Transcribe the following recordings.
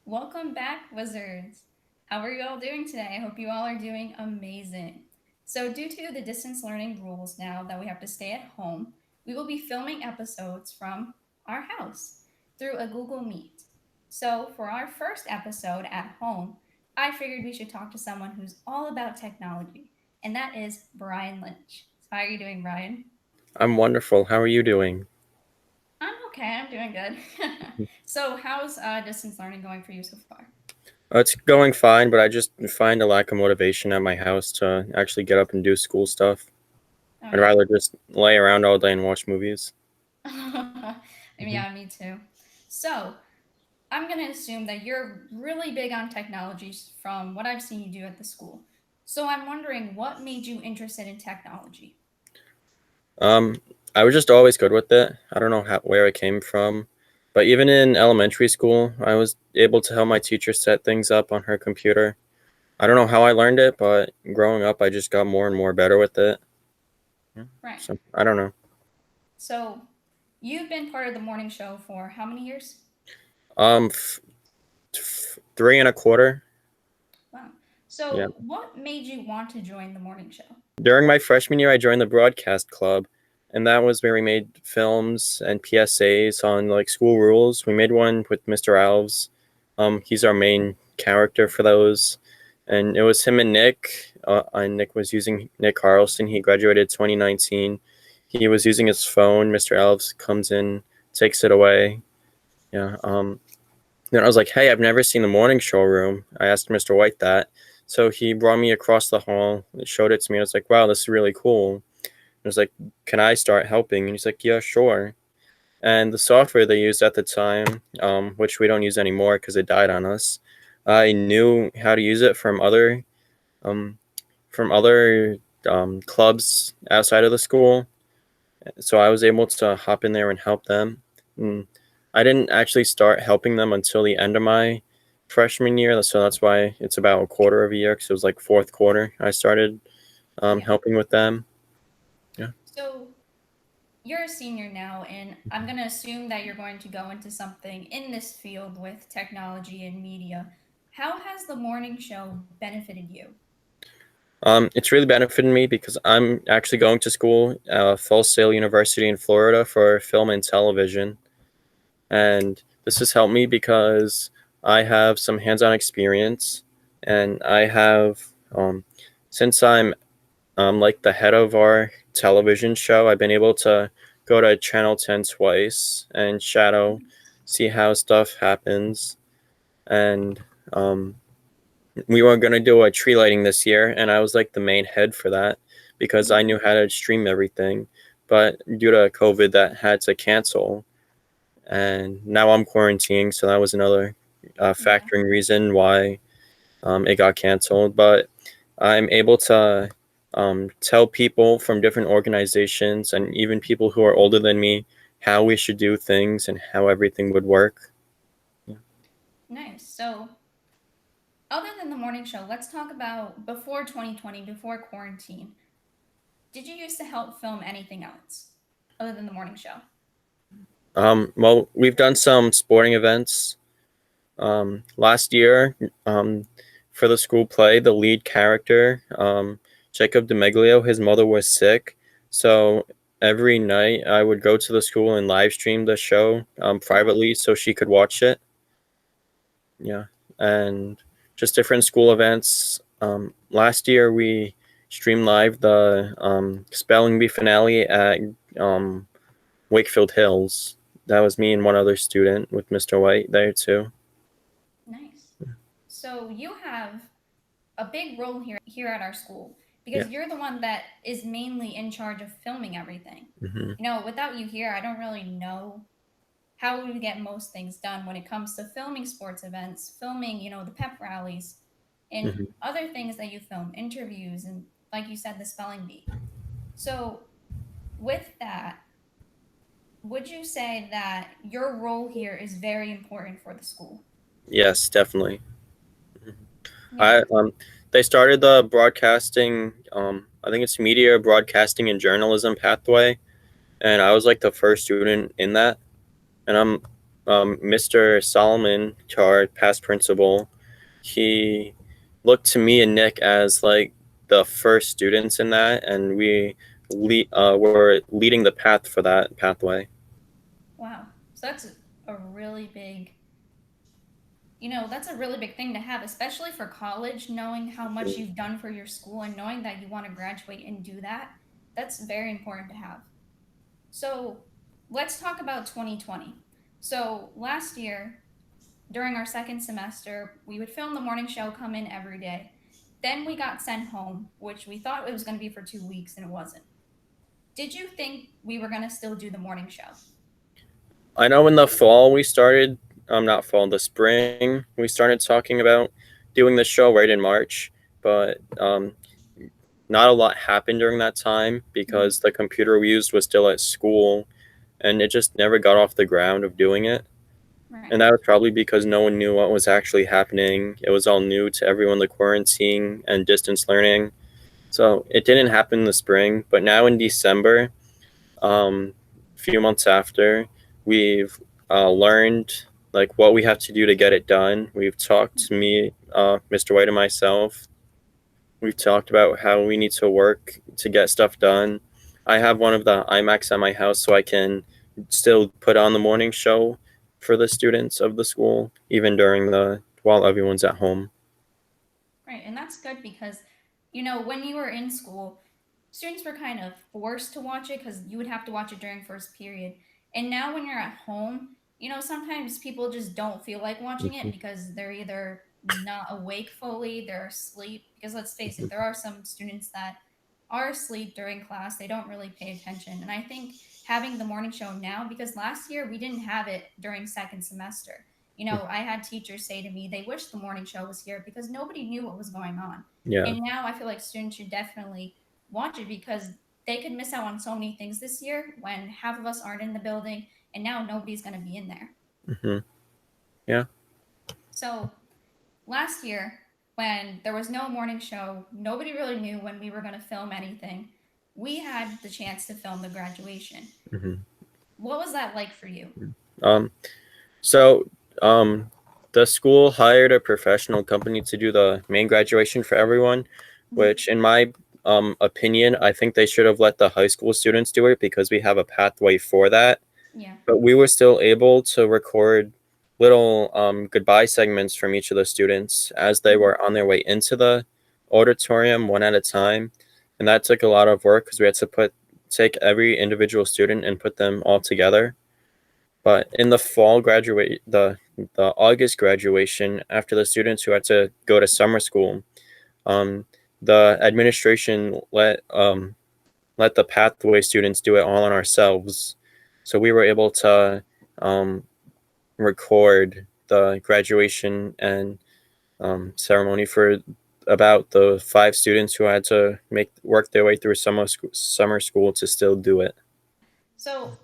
Welcome back, Wizards. How are you all doing today? I hope you all are doing amazing. So, due to the distance learning rules now that we have to stay at home, we will be filming episodes from our house through a Google Meet. So, for our first episode at home, I figured we should talk to someone who's all about technology, and that is Brian Lynch. So, how are you doing, Brian? I'm wonderful. How are you doing? I'm okay, I'm doing good. So, how's distance learning going for you so far? It's going fine, but I just find a lack of motivation at my house to actually get up and do school stuff. Oh, I'd yeah. rather just lay around all day and watch movies. Hmm. Yeah, me too. So, I'm going to assume that you're really big on technologies from what I've seen you do at the school. So, I'm wondering what made you interested in technology? Um, I was just always good with it. I don't know where it came from, but even in elementary school, I was able to help my teacher set things up on her computer. I don't know how I learned it, but growing up, I just got more and more better with it. Yeah. Right. So I don't know. So, you've been part of the morning show for how many years? Um, 3 and a quarter. Wow. Yeah. So, what made you want to join the morning show? During my freshman year, I joined the broadcast club, and that was where we made films and PSAs on like school rules. We made one with Mr. Alves. He's our main character for those, and it was him and Nick. And Nick was using Nick Carlson. He graduated 2019. He was using his phone. Mr. Alves comes in, takes it away. Yeah. Then I was like, hey, I've never seen the morning show room. I asked Mr. White that. So he brought me across the hall, showed it to me. I was like, wow, this is really cool. I was like, can I start helping? And he's like, yeah, sure. And the software they used at the time, which we don't use anymore because it died on us, I knew how to use it um, from other clubs outside of the school. So I was able to hop in there and help them. And I didn't actually start helping them until the end of my freshman year, so that's why it's about a quarter of a year, because it was like fourth quarter I started Yeah. helping with them. Yeah. So, you're a senior now, and I'm going to assume that you're going to go into something in this field with technology and media. How has the morning show benefited you? It's really benefited me because I'm actually going to school, Full Sail University in Florida for film and television, and this has helped me because I have some hands-on experience, and I have since I'm like the head of our television show, I've been able to go to Channel 10 twice and shadow, see how stuff happens. And we were going to do a tree lighting this year, and I was like the main head for that because I knew how to stream everything. But due to COVID, that had to cancel. And now I'm quarantining, so that was another Yeah, factoring reason why it got canceled. But I'm able to tell people from different organizations and even people who are older than me how we should do things and how everything would work. Yeah. nice. So, other than the morning show, let's talk about before 2020, before quarantine. Did you used to help film anything else other than the morning show? Well, we've done some sporting events. Last year, for the school play, the lead character, Jacob DeMeglio, his mother was sick. So every night I would go to the school and live stream the show Wow. privately so she could watch it. Yeah, and just different school events. Last year we streamed live the spelling bee finale at um, Wakefield Hills. That was me and one other student with Mr. White there too. Nice. So, you have a big role here at our school Yeah. because you're the one that is mainly in charge of filming everything. Hmm. Without you here, I don't really know how we get most things done when it comes to filming sports events, filming, the pep rallies, and Hmm. other things that you film, interviews, and like you said, the spelling bee. So, with that, would you say that your role here is very important for the school? Yes, definitely. Mhm. Yeah. I They started the broadcasting. I think it's media broadcasting and journalism pathway, and I was like the first student in that. And Mr. Solomon, our past principal, he looked to me and Nick as like the first students in that, and were leading the path for that pathway. Wow. So that's a really big, that's a really big thing to have, especially for college, knowing how much you've done for your school and knowing that you want to graduate and do that. That's very important to have. So let's talk about 2020. So last year, during our second semester, we would film the morning show, come in every day. Then we got sent home, which we thought it was going to be for 2 weeks, and it wasn't. Did you think we were going to still do the morning show? I know in the fall we started, not fall, the spring, we started talking about doing the show right in March, but not a lot happened during that time because the computer we used was still at school, and it just never got off the ground of doing it. Right. And that was probably because no one knew what was actually happening. It was all new to everyone, the quarantine and distance learning. So it didn't happen in the spring, but now in December, a few months after, we've learned like what we have to do to get it done. We've talked to me, Mr. White, and myself. We've talked about how we need to work to get stuff done. I have one of the iMacs at my house, so I can still put on the morning show for the students of the school, even during the while everyone's at home. Right. And that's good because, when you were in school, students were kind of forced to watch it because you would have to watch it during first period. And now when you're at home, sometimes people just don't feel like watching it Mhm. because they're either not awake fully, they're asleep. Because let's face it, there are some students that are asleep during class, they don't really pay attention. And I think having the morning show now, because last year we didn't have it during second semester. I had teachers say to me they wish the morning show was here because nobody knew what was going on. Yeah. And now I feel like students should definitely watch it because they could miss out on so many things this year when half of us aren't in the building and now nobody's going to be in there. Hmm. Yeah. So last year, when there was no morning show, nobody really knew when we were going to film anything. We had the chance to film the graduation. Hmm. What was that like for you? Um, so the school hired a professional company to do the main graduation for everyone, Mhm. which, in my opinion, I think they should have let the high school students do it because we have a pathway for that. Yeah. But we were still able to record little goodbye segments from each of the students as they Mhm. were on their way into the auditorium, one at a time. And that took a lot of work because we had to take every individual student and put them all together. But in the fall the August graduation, after the students who had to go to summer school, um, the administration let the pathway students do it all on ourselves. So we were able to um, record the graduation and ceremony for about the 5 students who had to work their way through summer school to still do it. So,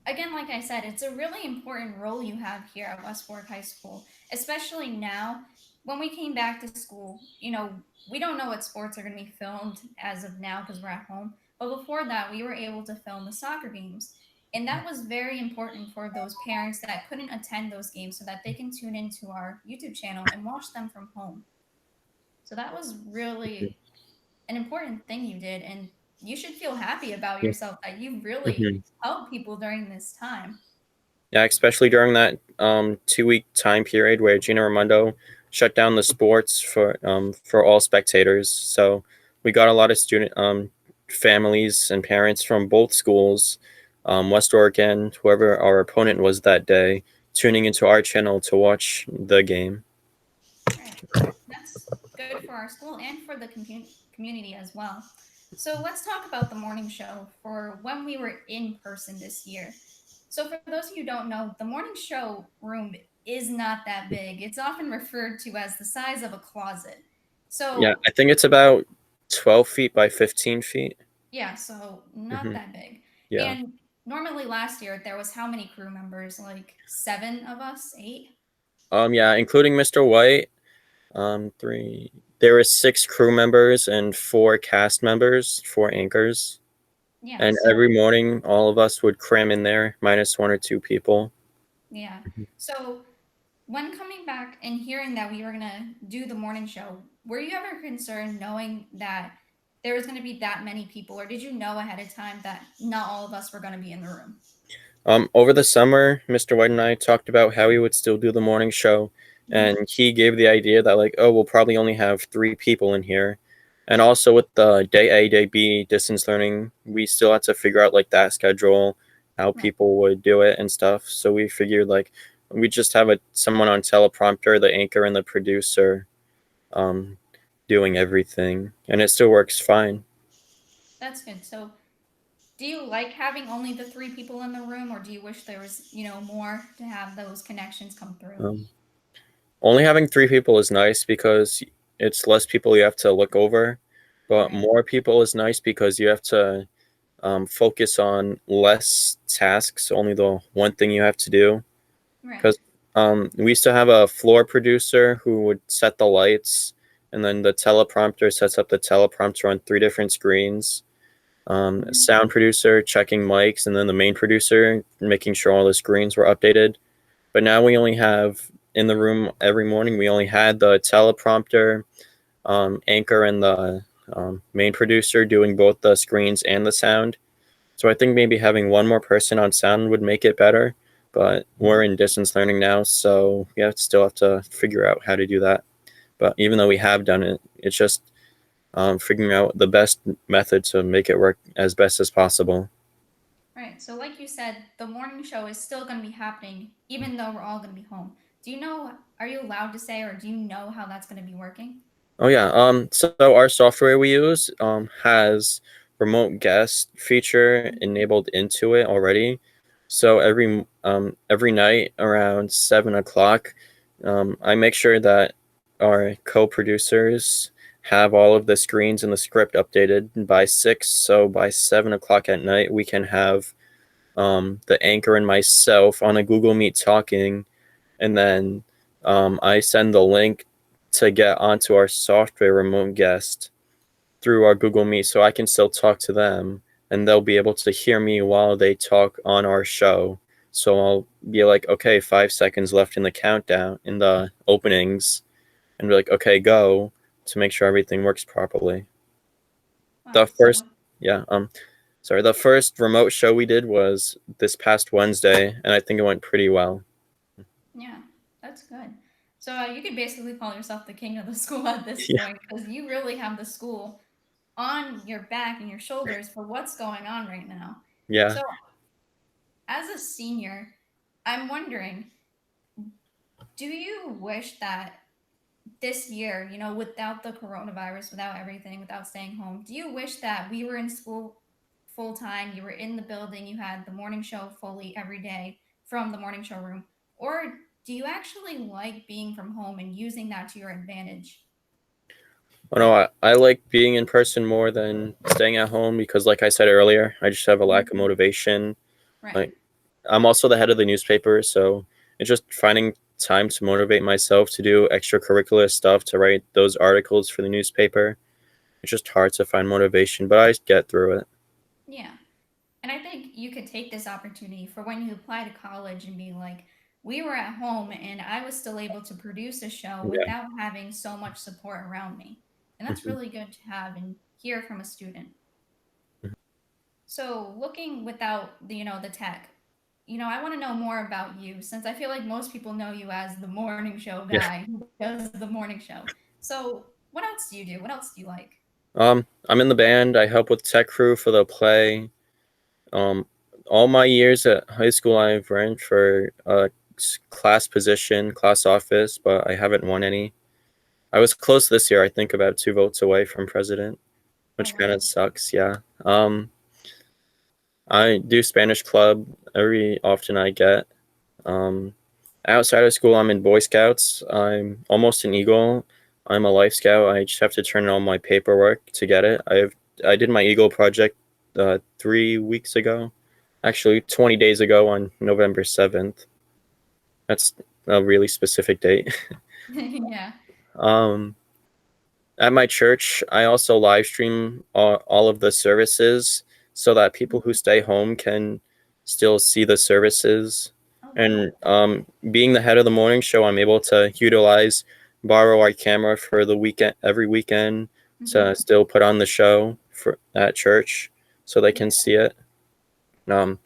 again, like I said, it's a really important role you have here at West Fork High School, especially now. When we came back to school, we don't know what sports are going to be filmed as of now because we're at home. But before that, we were able to film the soccer games. And that was very important for those parents that couldn't attend those games so that they can tune into our YouTube channel and watch them from home. So that was really an important thing you did. And you should feel happy about yourself that you really Mhm. helped people during this time. Yeah, especially during that 2 week time period where Gina Raimondo shut down the sports for all spectators. So we got a lot of student families and parents from both schools, West Oregon, whoever our opponent was that day, tuning into our channel to watch the game. Right. That's good for our school and for the community as well. So let's talk about the morning show for when we were in person this year. So for those of you who don't know, the morning show room is not that big. It's often referred to as the size of a closet. Yeah, So I think it's about 12 feet by 15 feet. yeah, so not Hmm. that big. Yeah. And normally last year there was how many crew members? Like 7 of us, 8? Yeah, including Mr. White. Three. There were 6 crew members and 4 cast members, 4 anchors. Yeah, And every so morning, all of us would cram in there, minus 1 or 2 people. Yeah. So when coming back and hearing that we were gonna do the morning show, were you ever concerned knowing that there was gonna be that many people, or did you know ahead of time that not all of us were gonna be in the room? Over the summer, Mr. White and I talked about how we would still do the morning show, and Hmm. he gave the idea that like, oh, we'll probably only have 3 people in here, and also with the day A, day B distance learning, we still had to figure out like that schedule, how Right. people would do it and stuff. So we figured like we just have someone on teleprompter, the anchor and the producer, um, doing everything, and it still works fine. That's good. So do you like having only the three people in the room, or do you wish there was, more to have those connections come through? Um, Only having 3 people is nice because it's less people you have to look over, but Right. more people is nice because you have to focus on less tasks, only the one thing you have to do. Right. Because we used to have a floor producer who would set the lights, and then the teleprompter sets up the teleprompter on 3 different screens. A Hmm. sound producer checking mics, and then the main producer making sure all the screens were updated. But now we only have in the room every morning, we only had the teleprompter, anchor, and the main producer doing both the screens and the sound. So I think maybe having one more person on sound would make it better. But we're in distance learning now, so we still have to figure out how to do that. But even though we have done it, it's just figuring out the best method to make it work as best as possible. Right. So, like you said, the morning show is still going to be happening, even though we're all going to be home. Do you know, are you allowed to say, or do you know how that's going to be working? Oh yeah. So our software we use has remote guest feature enabled into it already. So every night around 7 o'clock, I make sure that our co-producers have all of the screens and the script updated by 6. So by 7 o'clock at night, we can have the anchor and myself on a Google Meet talking, and then I send the link to get onto our software remote guest through our Google Meet, so I can still talk to them, and they'll be able to hear me while they talk on our show. So I'll be like, okay, 5 seconds left in the countdown in the openings, and be like, okay, go, to make sure everything works properly. The Wow. So, first, yeah, sorry, the first remote show we did was this past Wednesday, and I think it went pretty well. yeah, that's good. So, you could basically call yourself the king of the school at this Yeah, point because you really have the school on your back and your shoulders for what's going on right now. yeah. So, as a senior, I'm wondering, do you wish that this year, without the coronavirus, without everything, without staying home, do you wish that we were in school full time, you were in the building, you had the morning show fully every day from the morning show room? Or do you actually like being from home and using that to your advantage? Oh no, I like being in person more than staying at home because, like I said earlier, I just have a lack of Mhm. motivation. Right. Like, I'm also the head of the newspaper, so it's just finding time to motivate myself to do extracurricular stuff, to write those articles for the newspaper. It's just hard to find motivation, but I get through it. Yeah. And I think you could take this opportunity for when you apply to college and be like, we were at home and I was still able to produce a show Yeah. without having so much support around me. And that's Mhm. really good to have and hear from a student. Mhm. So, looking without the tech, I want to know more about you since I feel like most people know you as the morning show Yeah. guy who does the morning show. So, what else do you do? What else do you like? I'm in the band. I help with tech crew for the play. Um, all my years at high school, I've ran for a class position, class office, but I haven't won any. I was close this year, I think about 2 votes away from president, Oh, which kind of wow. sucks. Yeah. I do Spanish club every often I get. Um, Outside of school, I'm in Boy Scouts. I'm almost an Eagle. I'm a Life Scout. I just have to turn in all my paperwork to get it. I did my Eagle project 3 weeks ago, actually 20 days ago on November 7th. That's a really specific date. Yeah. um, at my church, I also live stream all of the services so that people who stay home can still see the services. Oh, And being the head of the morning show, I'm able to borrow our camera for the weekend, every weekend, to Mhm. still put on the show for at church so they Yeah. can see it. Um,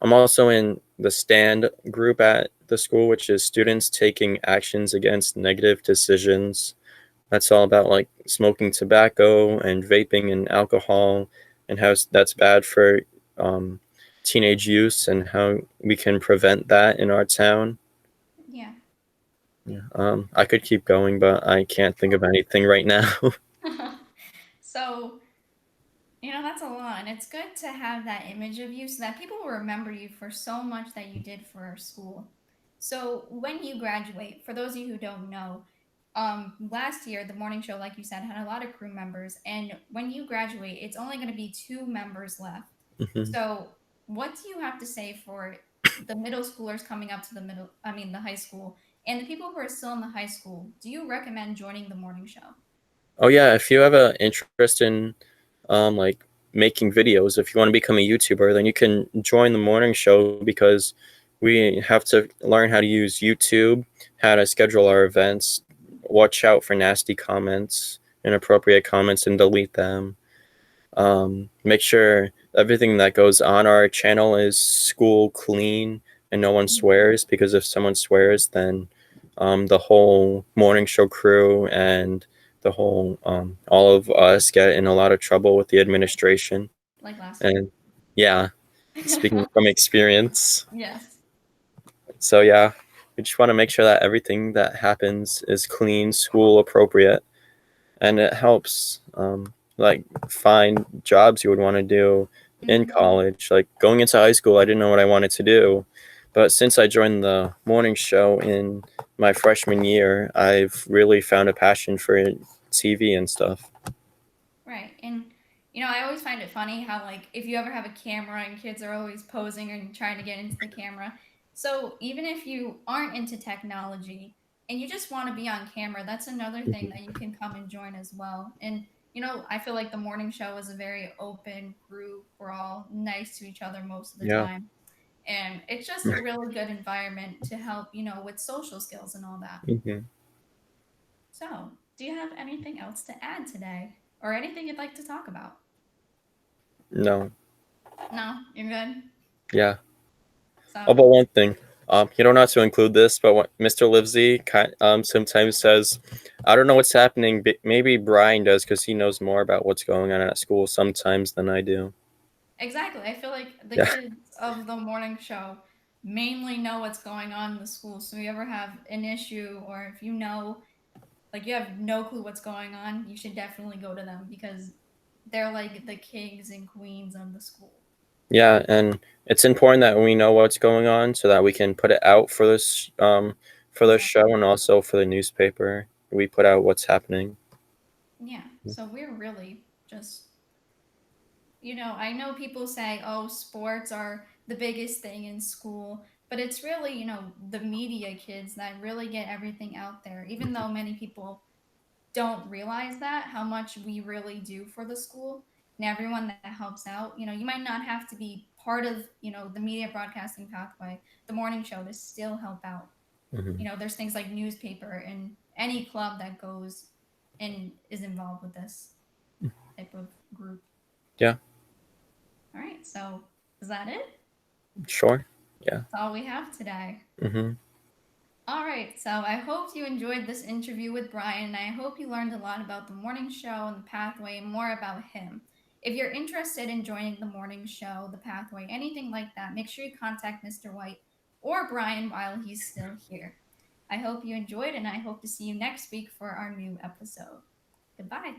I'm also in the stand group at the school, which is students taking actions against negative decisions. That's all about like smoking tobacco and vaping and alcohol, and how that's bad for um, teenage use, and how we can prevent that in our town. Yeah. Yeah. I could keep going, but I can't think of anything right now. So, that's a lot. And it's good to have that image of you so that people will remember you for so much that you did for our school. So, when you graduate, for those of you who don't know, last year, the morning show, like you said, had a lot of crew members. And when you graduate, it's only going to be two members left. Mhm. So, what do you have to say for the middle schoolers coming up to the high school, and the people who are still in the high school? Do you recommend joining the morning show? Oh yeah, if you have an interest in like making videos, if you want to become a YouTuber, then you can join the morning show, because we have to learn how to use YouTube, how to schedule our events, watch out for nasty comments, inappropriate comments, and delete them. Make sure everything that goes on our channel is school clean and no one Yeah. swears, because if someone swears, then the whole morning show crew and the whole all of us get in a lot of trouble with the administration. Like last year? And yeah, speaking from experience. Yes. So yeah, we just want to make sure that everything that happens is clean, school appropriate, and it helps like find jobs you would want to do in Hmm. college. Like going into high school, I didn't know what I wanted to do, but since I joined the morning show in my freshman year, I've really found a passion for TV and stuff. Right. And I always find it funny how, like, if you ever have a camera and kids are always posing and trying to get into the camera. So even if you aren't into technology and you just want to be on camera, that's another thing that Mhm. you can come and join as well. And I feel like the morning show is a very open group. We're all nice to each other most of the Yeah. time. And it's just a really good environment to help, with social skills and all that. Hmm. So, do you have anything else to add today or anything you'd like to talk about? No. No, you're good. Yeah. Oh, So, but one thing. You don't have to include this, but what Mr. Livesey sometimes says, I don't know what's happening. But maybe Brian does, because he knows more about what's going on at school sometimes than I do. exactly. I feel like the Yeah. kids of the morning show mainly know what's going on in the school. So, if you ever have an issue or if like, you have no clue what's going on, you should definitely go to them because they're like the kings and queens of the school. Yeah, and it's important that we know what's going on so that we can put it out for the show, Exactly. and also for the newspaper. We put out what's happening. Yeah. So, we're really just I know people say, oh, sports are the biggest thing in school, but it's really, the media kids that really get everything out there, even though many people don't realize that, how much we really do for the school and everyone that helps out. You might not have to be part of, the media broadcasting pathway, the morning show to still help out. Hmm. There's things like newspaper and any club that goes and is involved with this type of group. Yeah, All right. So, is that it? sure. Yeah. That's all we have today. Hmm. All right, so I hope you enjoyed this interview with Brian, and I hope you learned a lot about the morning show and the pathway and more about him. If you're interested in joining the morning show, the pathway, anything like that, make sure you contact Mr. White or Brian while he's still here. I hope you enjoyed, and I hope to see you next week for our new episode. Goodbye.